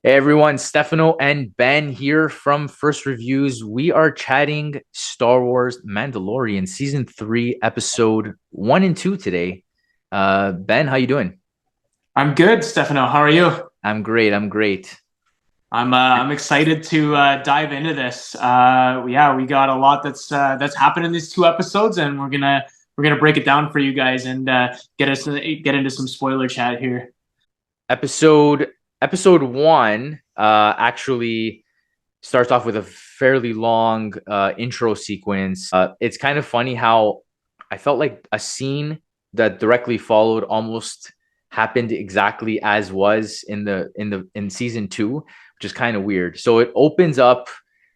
Hey everyone, Stefano and Ben here from First Reviews. We are chatting Star Wars Mandalorian Season 3, Episode 1 and 2 today. Ben, how you doing? I'm good, Stefano. How are you? I'm great. I'm great. I'm excited to dive into this. Yeah, we got a lot that's happened in these two episodes, and we're gonna break it down for you guys and get into some spoiler chat here. Episode episode 1 actually starts off with a fairly long intro sequence. It's kind of funny how I felt like a scene that directly followed almost happened exactly as was in season 2, which is kind of weird. So it opens up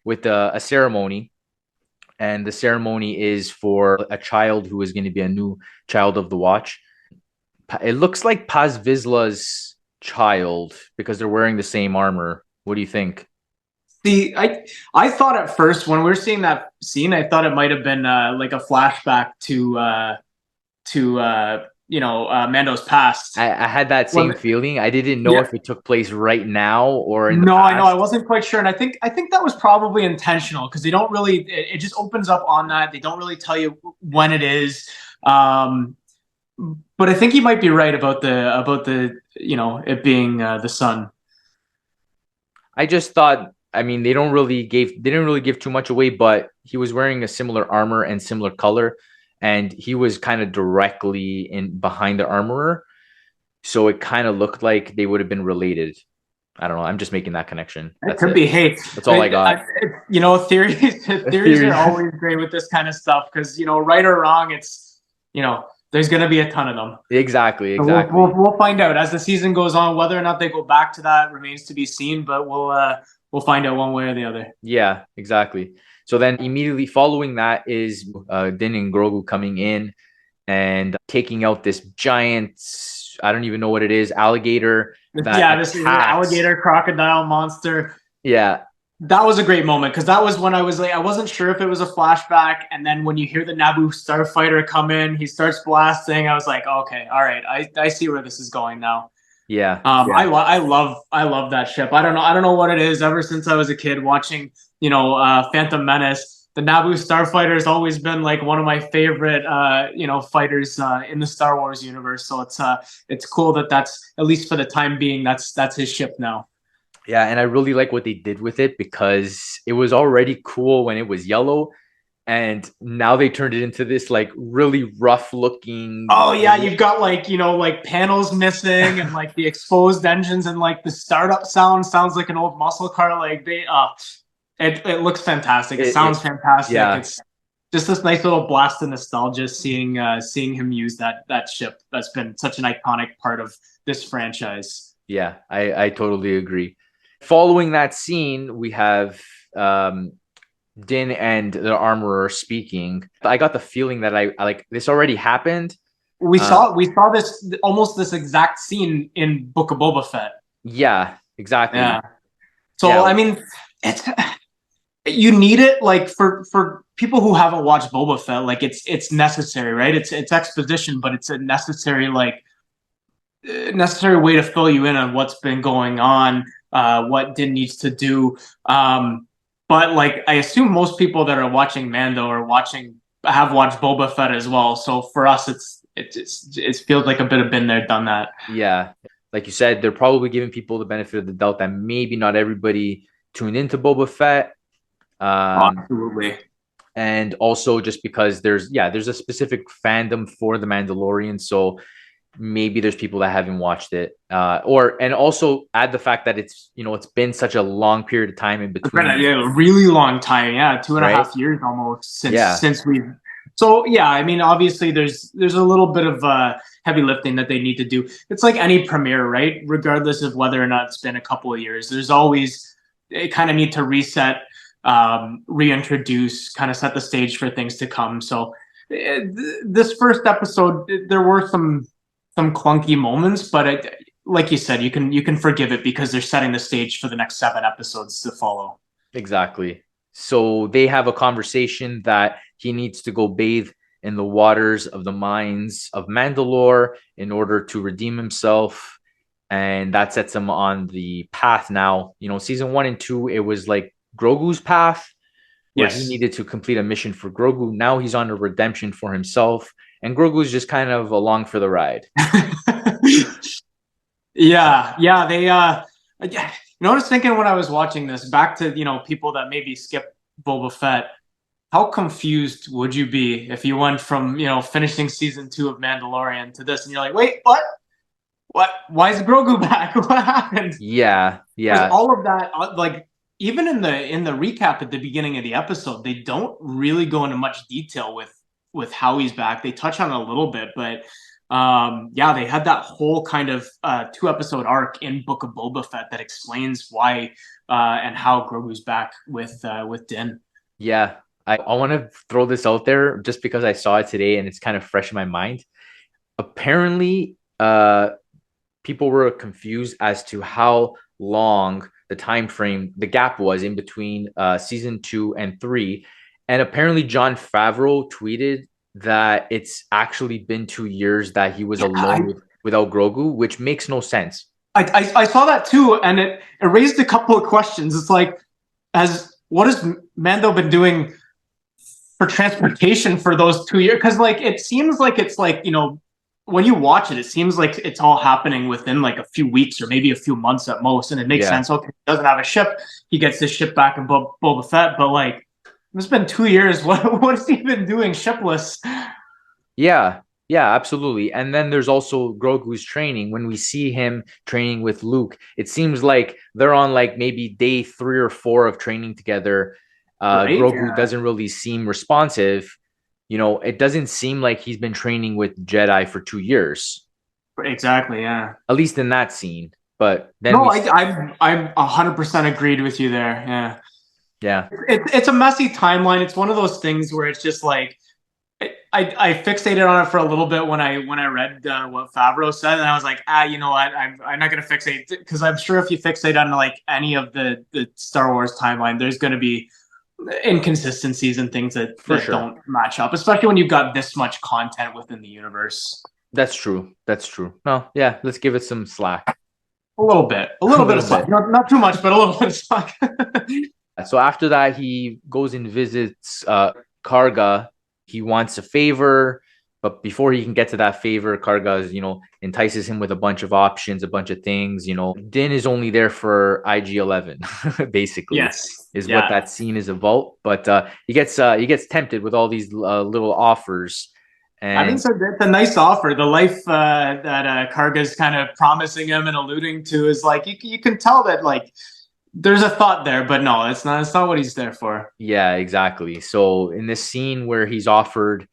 with a ceremony, and the ceremony is for a child who is going to be a new child of the Watch. It looks like Paz Vizsla's child because they're wearing the same armor. What do you think? See, I thought at first when we were seeing that scene, I thought it might have been like a flashback to Mando's past. I had that When same feeling. I didn't know yeah, if it took place right now or in the no, I know. I past. wasn't quite sure, and I think that was probably intentional because they don't really. It just opens up on that. They don't really tell you when it is. Um, but I think he might be right about the it being the sun. I just thought, I mean, they didn't really give too much away, but he was wearing a similar armor and similar color, and he was kind of directly in behind the armorer, so it kind of looked like they would have been related. I don't know. I'm just making that connection. It That's could it. be. Hey, That's all I got. theories theories are Theories. always great with this kind of stuff because right or wrong, it's there's going to be a ton of them. Exactly, So exactly. we'll find out as the season goes on. Whether or not they go back to that remains to be seen, but we'll find out one way or the other. Yeah, exactly. So then immediately following that is Din and Grogu coming in and taking out this giant, I don't even know what it is, alligator that Yeah, this is an attacks. alligator crocodile monster. Yeah, That was a great moment because that was when I was like, I wasn't sure if it was a flashback, and then when you hear the Naboo starfighter come in, he starts blasting. I was like, okay, all right, I see where this is going now. yeah, Yeah. yeah. I love that ship. I don't know what it is. Ever since I was a kid watching, Phantom Menace, the Naboo starfighter has always been like one of my favorite, fighters in the Star Wars universe. So it's cool that that's at least for the time being that's his ship now. Yeah, and I really like what they did with it because it was already cool when it was yellow, and now they turned it into this like really rough looking. Oh yeah, you've got like like panels missing and like the exposed engines and like the startup sounds like an old muscle car. Like it looks fantastic. It sounds It fantastic. yeah, It's just this nice little blast of nostalgia seeing him use that ship that's been such an iconic part of this franchise. yeah, I totally agree. Following that scene, we have um Din and the armorer speaking. I got the feeling that I like this already happened. We Uh, saw we saw this almost this exact scene in Book of Boba Fett. yeah, exactly. Yeah. So Yeah, I mean, it's you need it like for people who haven't watched Boba Fett, like it's necessary, right? It's exposition, but it's a necessary way to fill you in on what's been going on, what Din needs to do. But like I assume most people that are watching Mando are watching have watched Boba Fett as well. So for us, it feels like a bit of been there, done that. yeah. Like you said, they're probably giving people the benefit of the doubt that maybe not everybody tuned into Boba Fett. Oh, Um, absolutely. and also just because there's a specific fandom for the Mandalorian, so maybe there's people that haven't watched it, or and also add the fact that it's been such a long period of time in It's been between, a really long time, yeah, two and a right? half years almost since Yeah, since we. So yeah, I mean, obviously there's a little bit of heavy lifting that they need to do. It's like any premiere, right? Regardless of whether or not it's been a couple of years, there's always they kind of need to reset, reintroduce, kind of set the stage for things to come. So this first episode, there were some clunky moments, but like you said, you can forgive it because they're setting the stage for the next 7 episodes to follow. exactly. So they have a conversation that he needs to go bathe in the waters of the mines of Mandalore in order to redeem himself. and that sets him on the path now. Season 1 and 2, it was like Grogu's path where he Yes. needed to complete a mission for Grogu. Now he's on a redemption for himself, and Grogu's just kind of along for the ride. Yeah, yeah, yeah. I was thinking when I was watching this, back to, people that maybe skip Boba Fett, how confused would you be if you went from, finishing season 2 of Mandalorian to this and you're like, wait, what? What? Why is Grogu back? What happened? Yeah, Because yeah, all of that, like, even in the recap at the beginning of the episode, they don't really go into much detail with how he's back. They touch on it a little bit, but yeah, they had that whole kind of 2 episode arc in Book of Boba Fett that explains why and how Grogu's back with Din. yeah. I want to throw this out there just because I saw it today and it's kind of fresh in my mind. Apparently, people were confused as to how long the time frame, the gap was in between season 2 and 3. And apparently, John Favreau tweeted that it's actually been 2 years that he was Yeah, alone without Grogu, which makes no sense. I saw that too, and it raised a couple of questions. It's like, as what has Mando been doing for transportation for those 2 years? Because like it seems like it's like, when you watch it, it seems like it's all happening within like a few weeks or maybe a few months at most, and it makes Yeah. sense. Okay, he doesn't have a ship, he gets this ship back in Boba Fett, but like it's been 2 years. What has he been doing shipless? Yeah, yeah, absolutely. And then there's also Grogu's training. When we see him training with Luke, it seems like they're on like maybe day 3 or 4 of training together. Right? Grogu Yeah. doesn't really seem responsive. It doesn't seem like he's been training with Jedi for 2 years, Exactly. Yeah. at least in that scene. But then No, we, I'm 100% agreed with you there. Yeah. yeah, It's a messy timeline. It's one of those things where it's just like I fixated on it for a little bit when I read what Favreau said, and I was like, you know what, I'm not gonna fixate, because I'm sure if you fixate on like any of the Star Wars timeline, there's gonna be inconsistencies and things that for that sure. don't match up, especially when you've got this much content within the universe. That's true. That's true. No, yeah, let's give it some slack. A A little bit little of slack, bit. not too much, but a little bit of slack. So after that, he goes and visits Karga. He wants a favor, but before he can get to that favor, Karga, entices him with a bunch of options, a bunch of things. Din is only there for IG-11, basically, Yes, is what yeah. that scene is about. But he gets tempted with all these little offers, I mean, and so that's a nice offer. The life that Karga's kind of promising him and alluding to is like you can tell that like there's a thought there, but no, it's not. It's not what he's there for. yeah, exactly. So in this scene where he's offered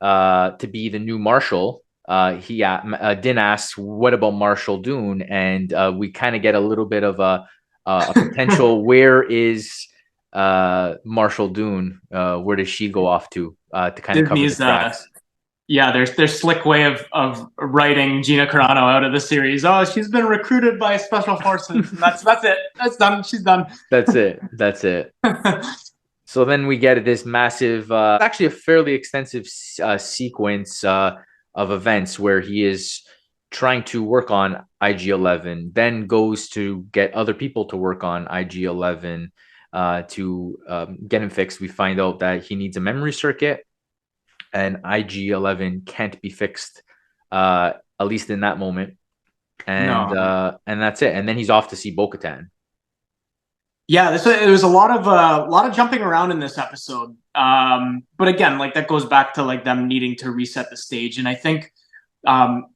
to be the new Marshal. Din asks, "What about Marshal Dune?" And we kind of get a little bit of a potential. Where is Marshal Dune? Where does she go off to kind of cover the Disney's tracks? yeah, their slick way of writing Gina Carano out of the series. Oh, she's been recruited by special forces, and that's it. That's done. She's done. That's it. That's it. So then we get this massive, actually a fairly extensive sequence of events where he is trying to work on IG-11, then goes to get other people to work on IG-11 to get him fixed. We find out that he needs a memory circuit, and IG-11 can't be fixed, at least in that moment. And No. and that's it. And then he's off to see Bo-Katan. Yeah, it was a lot of jumping around in this episode. But again, like that goes back to like them needing to reset the stage, and I think um,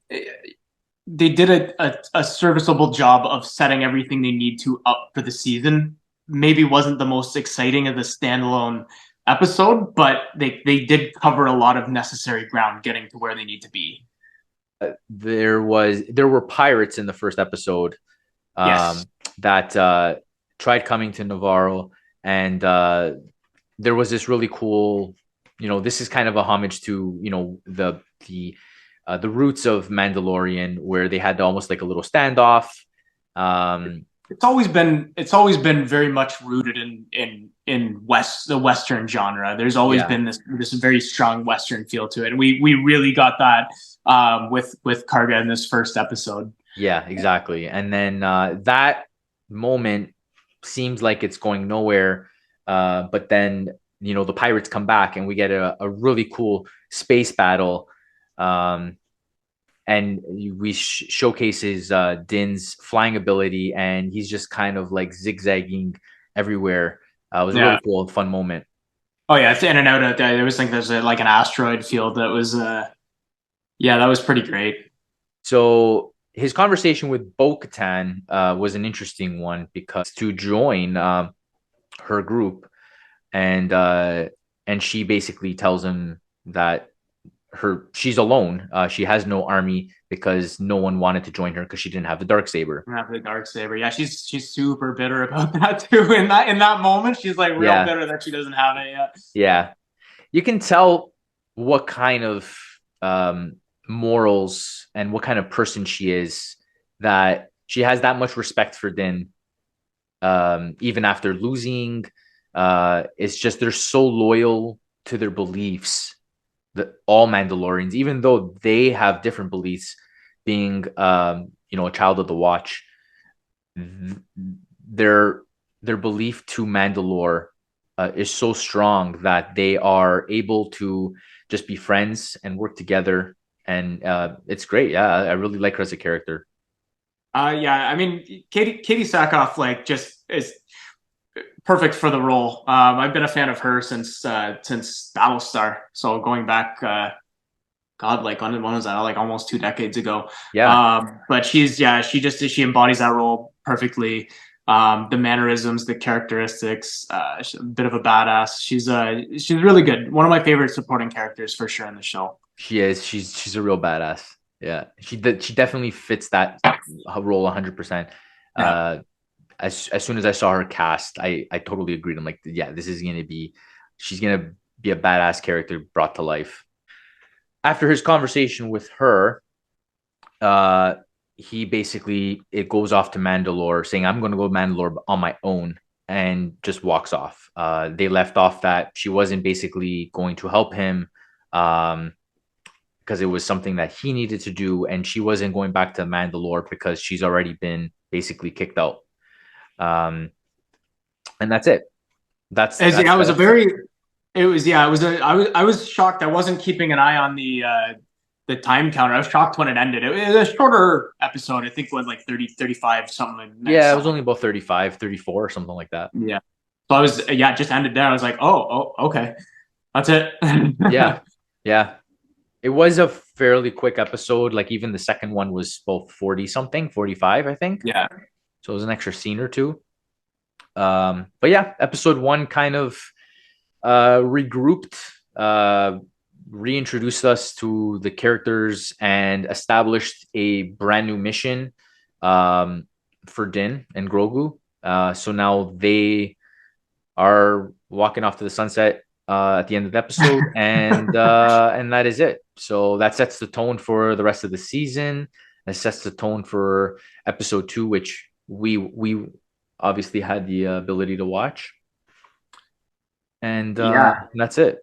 they did a serviceable job of setting everything they need to up for the season. Maybe wasn't the most exciting of the standalone episode, but they did cover a lot of necessary ground getting to where they need to be. There were pirates in the first episode um, Yes. that tried coming to Navarro, and there was this really cool. This is kind of a homage to the roots of Mandalorian, where they had almost like a little standoff. Um, It's always been very much rooted in the Western genre. There's always yeah, been this very strong Western feel to it, and we really got that with Karga in this first episode. Yeah, exactly. And then that moment seems like it's going nowhere. But then, the pirates come back and we get a really cool space battle. Um, and we showcases Din's flying ability, and he's just kind of like zigzagging everywhere. It was a Yeah. really cool, fun moment. Oh yeah, it's in and out. There was like there's like an asteroid field that was yeah, that was pretty great. So his conversation with Bo-Katan was an interesting one because to join her group, and she basically tells him that she's alone. She has no army because no one wanted to join her because she didn't have the dark saber. After the dark saber, yeah, she's super bitter about that too. In that moment, she's like real Yeah, bitter that she doesn't have it yet. yeah. You can tell what kind of um, morals and what kind of person she is, that she has that much respect for Din, even after losing. It's just they're so loyal to their beliefs, that all Mandalorians, even though they have different beliefs, being a child of the Watch, their belief to Mandalore is so strong that they are able to just be friends and work together, and it's great. Yeah, I really like her as a character. Yeah, I mean, Katie Sackhoff like just is perfect for the role. I've been a fan of her since Battlestar. So going back, God, like when was that? Like almost 2 decades ago. Yeah, But she embodies that role perfectly. The mannerisms, the characteristics, she's a bit of a badass. She's really good. One of my favorite supporting characters for sure in the show. she is. She's a real badass. Yeah, she definitely fits that role 100%. Yeah. Uh, as soon as I saw her cast, I totally agreed. I'm like, yeah, she's gonna be a badass character brought to life. After his conversation with her, uh, he basically it goes off to Mandalore, saying, "I'm gonna go to Mandalore on my own," and just walks off. They left off that she wasn't basically going to help him, um, because it was something that he needed to do, and she wasn't going back to Mandalore because she's already been basically kicked out. Um, and that's it. As That's yeah, it that was a episode. very it was yeah, it was a I was shocked. I wasn't keeping an eye on the time counter. I was shocked when it ended. It was a shorter episode. I think it was like 30, 35 something Yeah, it was something. only about 35, 34, or something like that. Yeah. So I was yeah, it just ended there. I was like, oh, okay. That's it. Yeah. Yeah. It was a fairly quick episode. Like even the second one was both 40 something, 45, I think. Yeah. So it was an extra scene or two. But yeah, episode one kind of regrouped, uh, reintroduced us to the characters and established a brand new mission um, for Din and Grogu. So now they are walking off to the sunset at the end of the episode, and that is it. So that sets the tone for the rest of the season. That sets the tone for episode two, which we obviously had the ability to watch, and Yeah. that's it.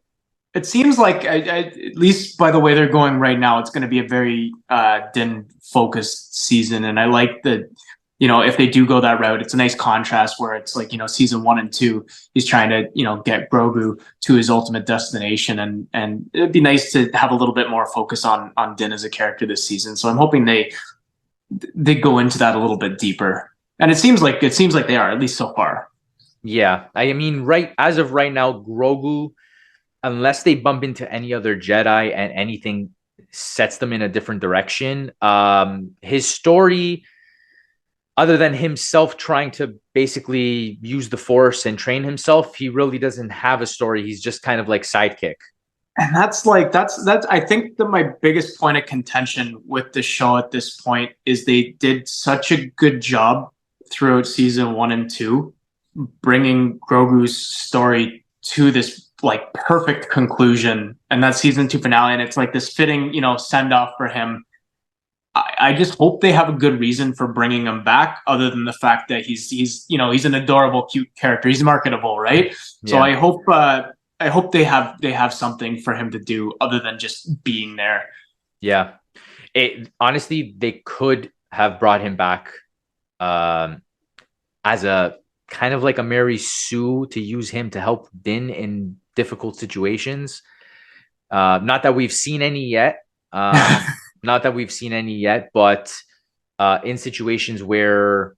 It seems like, at least by the way they're going right now, it's going to be a very Din focused season. And I like that, if they do go that route, it's a nice contrast where it's like, season 1 and 2, he's trying to, get Grogu to his ultimate destination. And it'd be nice to have a little bit more focus on Din as a character this season. So I'm hoping they go into that a little bit deeper. And it seems like they are, at least so far. Yeah, I mean, right as of right now, Grogu, unless they bump into any other Jedi and anything sets them in a different direction, his story, other than himself trying to basically use the Force and train himself, he really doesn't have a story. He's just kind of like sidekick. And that's I think that my biggest point of contention with the show at this point is they did such a good job throughout season 1 and 2 bringing Grogu's story to this like perfect conclusion, and that season 2 finale, and it's like this fitting send off for him. I just hope they have a good reason for bringing him back, other than the fact that he's an adorable, cute character. He's marketable, right? So Yeah. I hope they have something for him to do other than just being there. Yeah. It honestly, they could have brought him back um, as a kind of like a Mary Sue to use him to help Din in difficult situations. Not that we've seen any yet. Not that we've seen any yet, but in situations where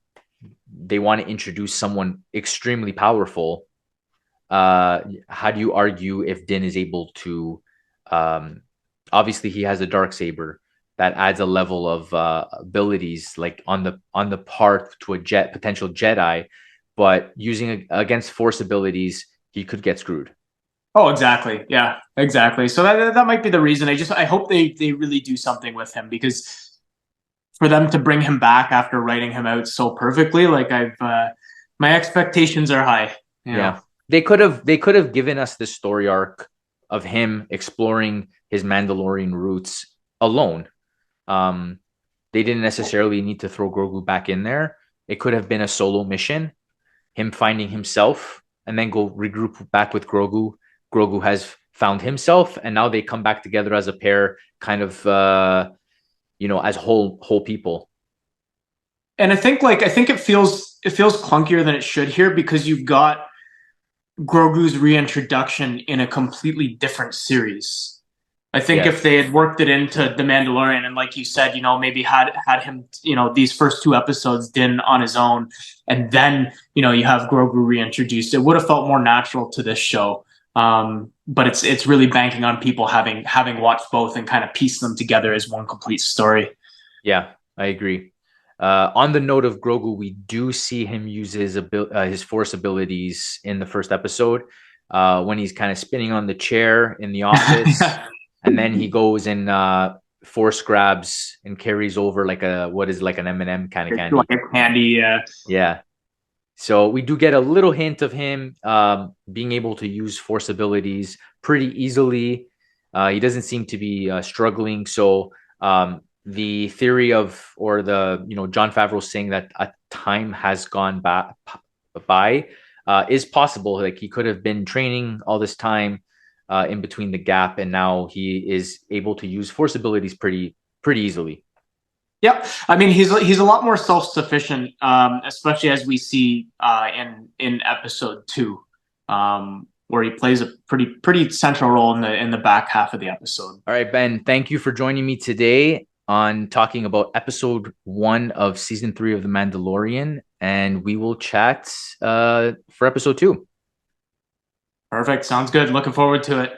they want to introduce someone extremely powerful, how do you argue if Din is able to? Um, Obviously, he has a dark saber that adds a level of abilities, like on the part to a potential Jedi, but using against Force abilities, he could get screwed. Oh, exactly. Yeah, exactly. So that might be the reason. I hope they really do something with him, because for them to bring him back after writing him out so perfectly, like my expectations are high. You know. Yeah, they could have given us this story arc of him exploring his Mandalorian roots alone. Um, they didn't necessarily need to throw Grogu back in there. It could have been a solo mission, him finding himself, and then go regroup back with Grogu. Grogu has found himself, and now they come back together as a pair, kind of as whole people. And I think it feels clunkier than it should here, because you've got Grogu's reintroduction in a completely different series. I think if Yes. they had worked it into The Mandalorian, and like you said, maybe had him, these first two episodes Din on his own, and then you have Grogu reintroduced, it would have felt more natural to this show. But it's really banking on people having watched both and kind of piece them together as one complete story. Yeah, I agree. On the note of Grogu, we do see him use his force abilities in the first episode when he's kind of spinning on the chair in the office, and then he goes and force grabs and carries over like a what is like an M&M kind of Like candy. a candy. Yeah. So we do get a little hint of him being able to use force abilities pretty easily. He doesn't seem to be struggling. So the theory of, or the, John Favreau saying that a time has gone by is possible. Like he could have been training all this time in between the gap, and now he is able to use force abilities pretty easily. Yep. I mean, he's a lot more self sufficient, especially as we see in episode two, where he plays a pretty central role in the back half of the episode. All right, Ben, thank you for joining me today on talking about episode 1 of season 3 of The Mandalorian. And we will chat for episode 2. Perfect. Sounds good. Looking forward to it.